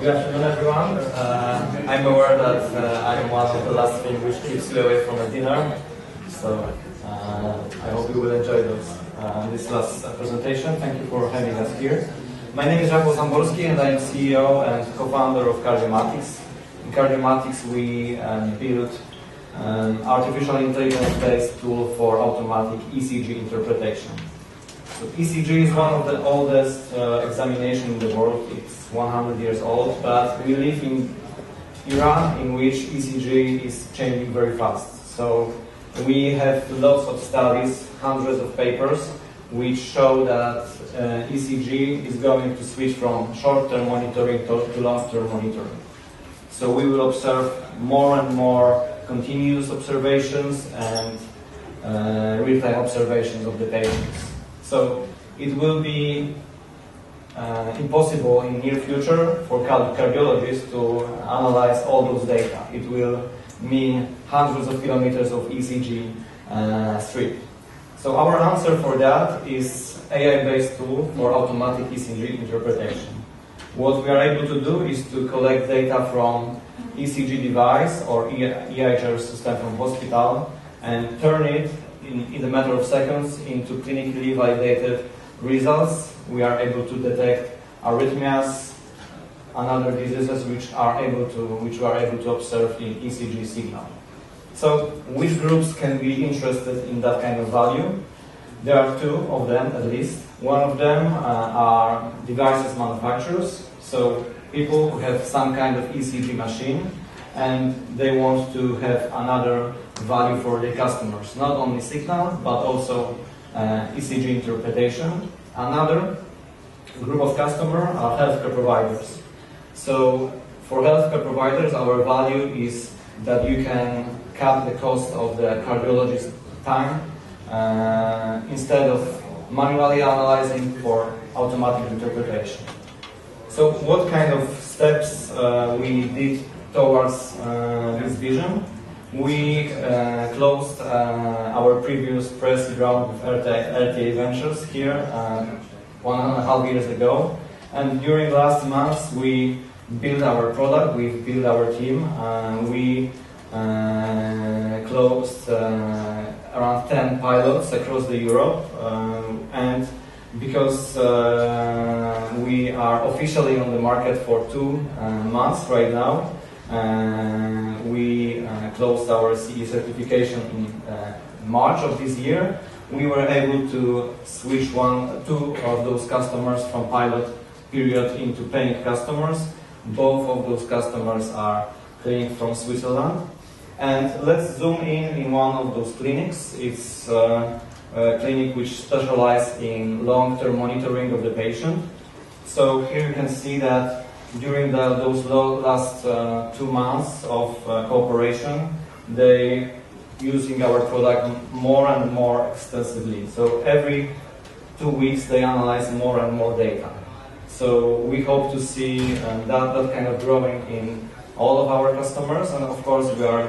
Good afternoon, everyone. I'm aware that I'm one of the last things which keeps you away from a dinner, so I hope you will enjoy this last presentation. Thank you for having us here. My name is Rafal Samborski, and I'm CEO and co-founder of Cardiomatics. In Cardiomatics, we built an artificial intelligence-based tool for automatic ECG interpretation. So ECG is one of the oldest examinations in the world. It's 100 years old, but we live in era in which ECG is changing very fast. So we have lots of studies, hundreds of papers, which show that ECG is going to switch from short-term monitoring to long-term monitoring. So we will observe more and more continuous observations and real-time observations of the patients. So it will be impossible in near future for cardiologists to analyze all those data. It will mean hundreds of kilometers of ECG strip. So our answer for that is AI-based tool for automatic ECG interpretation. What we are able to do is to collect data from ECG device or EHR system from hospital and turn it in a matter of seconds into clinically validated results. We are able to detect arrhythmias and other diseases which we are able to observe in ECG signal. So which groups can be interested in that kind of value? There are two of them at least. One of them are devices manufacturers, so people who have some kind of ECG machine and they want to have another value for their customers, not only signal but also ECG interpretation. Another group of customers are healthcare providers. So for healthcare providers, our value is that you can cut the cost of the cardiologist's time instead of manually analyzing for automatic interpretation. So what kind of steps we did towards this vision? We closed our previous press round with RTA Ventures here 1.5 years ago, and during last months we built our product, we built our team, we closed around 10 pilots across the Europe, and because we are officially on the market for 2 months right now, we closed our CE certification in March of this year. We were able to switch 2 of those customers from pilot period into paying customers. Both of those customers are clinics from Switzerland. And let's zoom in one of those clinics. It's a clinic which specializes in long-term monitoring of the patient. So here you can see that during those last 2 months of cooperation, they using our product more and more extensively. So every 2 weeks they analyze more and more data. So we hope to see that kind of growing in all of our customers, and of course we are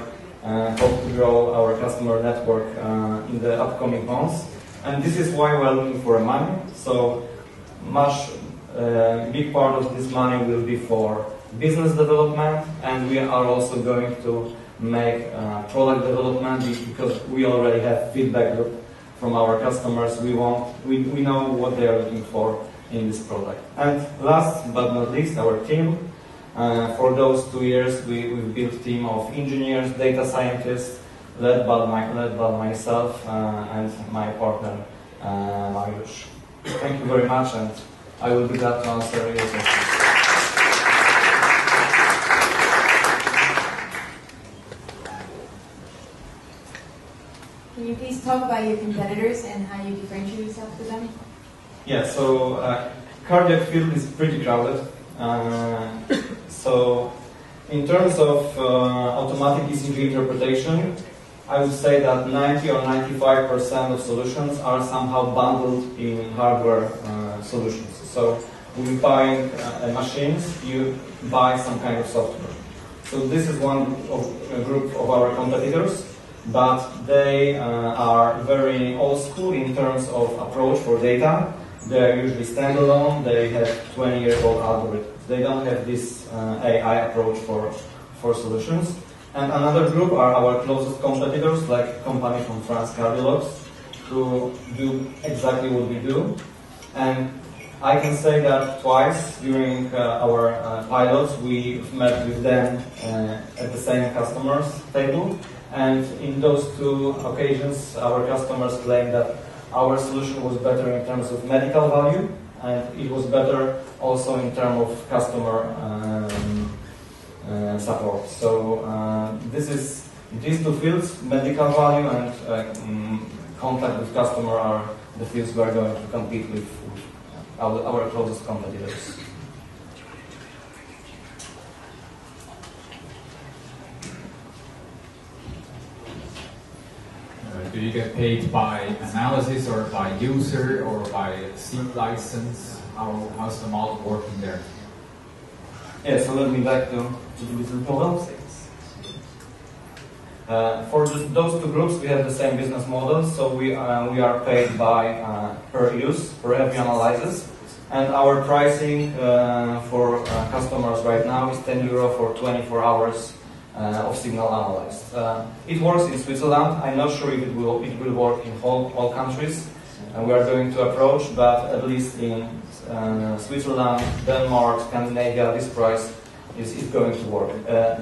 hope to grow our customer network in the upcoming months. And this is why we are looking for money. So much big part of this money will be for business development, and we are also going to make product development because we already have feedback loop from our customers. We know what they are looking for in this product. And last but not least, our team. For those 2 years, we built a team of engineers, data scientists, led by myself and my partner, Mariusz. Thank you very much, and I will be glad to answer your questions. Can you please talk about your competitors and how you differentiate yourself to them? Yeah, so cardiac field is pretty crowded. So in terms of automatic ECG interpretation, I would say that 90 or 95% of solutions are somehow bundled in hardware solutions. So when you buy machines, you buy some kind of software. So this is one of a group of our competitors, but they are very old school in terms of approach for data. They are usually standalone. They have 20-year-old algorithms. They don't have this AI approach for solutions. And another group are our closest competitors, like company from France, Cardiomatics, who do exactly what we do. And I can say that twice during our pilots we met with them at the same customers table, and in those two occasions our customers claimed that our solution was better in terms of medical value, and it was better also in terms of customer support. So these two fields, medical value and contact with customer, are the fields we are going to compete with our closest competitors. Do you get paid by analysis or by user or by seat license? How's the model working there? Yeah, so let me back to the business model. For those two groups, we have the same business model. So we are paid by per use, per every analysis, and our pricing for customers right now is €10 for 24 hours of signal analyzed. It works in Switzerland. I'm not sure if it will work in all countries. We are going to approach, but at least in Switzerland, Denmark, Scandinavia, this price is going to work.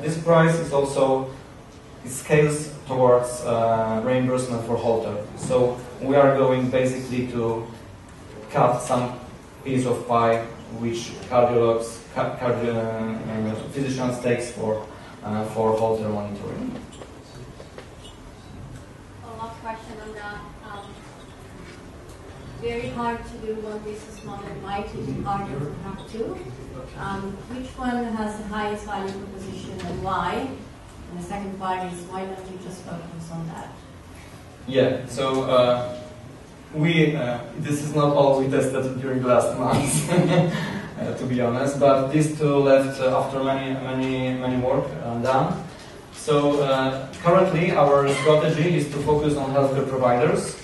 This price is also, it scales towards reimbursement for Holter. So we are going basically to cut some piece of pie which cardiologists, physicians takes for Holter monitoring. A last question on that. Very hard to do one business model. Why to do harder to have two? Which one has the highest value proposition and why? And the second part is, why don't you just focus on that? Yeah, so this is not all we tested during the last months, to be honest, but these two left after many work done. So currently our strategy is to focus on healthcare providers,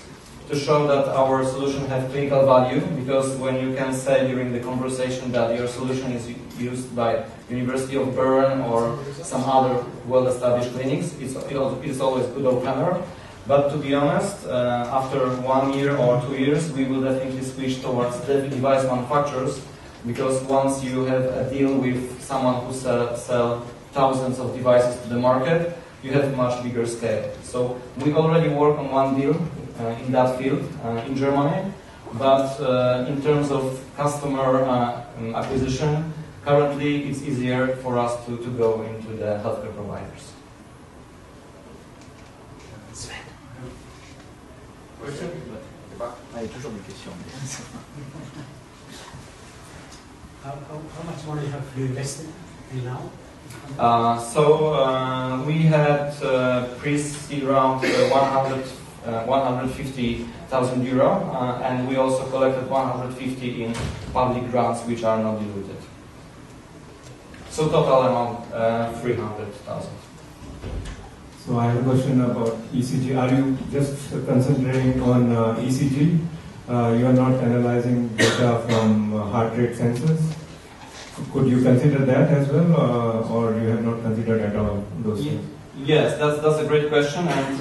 to show that our solution has clinical value, because when you can say during the conversation that your solution is used by University of Bern or some other well-established clinics, it's always good opener. But to be honest, after 1 year or 2 years, we will definitely switch towards the device manufacturers, because once you have a deal with someone who sell thousands of devices to the market, you have a much bigger scale. So we already work on one deal in that field in Germany, but in terms of customer acquisition, currently it's easier for us to go into the healthcare providers. Sven. Question? Il y a toujours des questions. How much money have you invested in now? We had pre-seed round 150,000 euro, and we also collected 150 in public grants which are not diluted. So total amount 300,000. So I have a question about ECG. Are you just concentrating on ECG? You are not analyzing data from heart rate sensors? Could you consider that as well, or you have not considered at all those things? Yes, that's a great question, and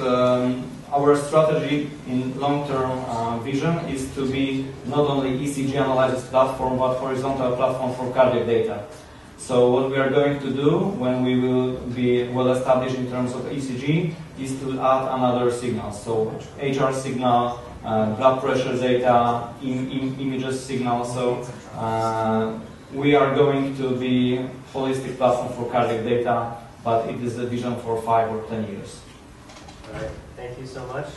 our strategy in long-term vision is to be not only ECG analysis platform, but horizontal platform for cardiac data. So what we are going to do when we will be well established in terms of ECG is to add another signal. So HR signal, blood pressure data, images signal. So we are going to be holistic platform for cardiac data, but it is a vision for 5 or 10 years. All right. Thank you so much.